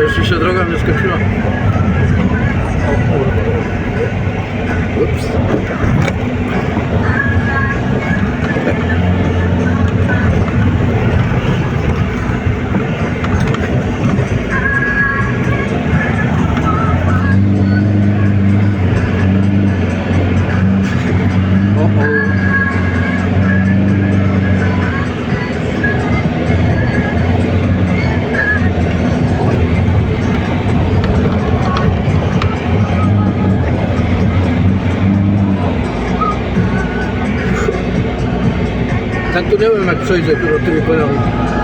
jeszcze się droga nie skończyła. Ups. Tak tu nie wiem jak przejdzie, do tymi pojawów.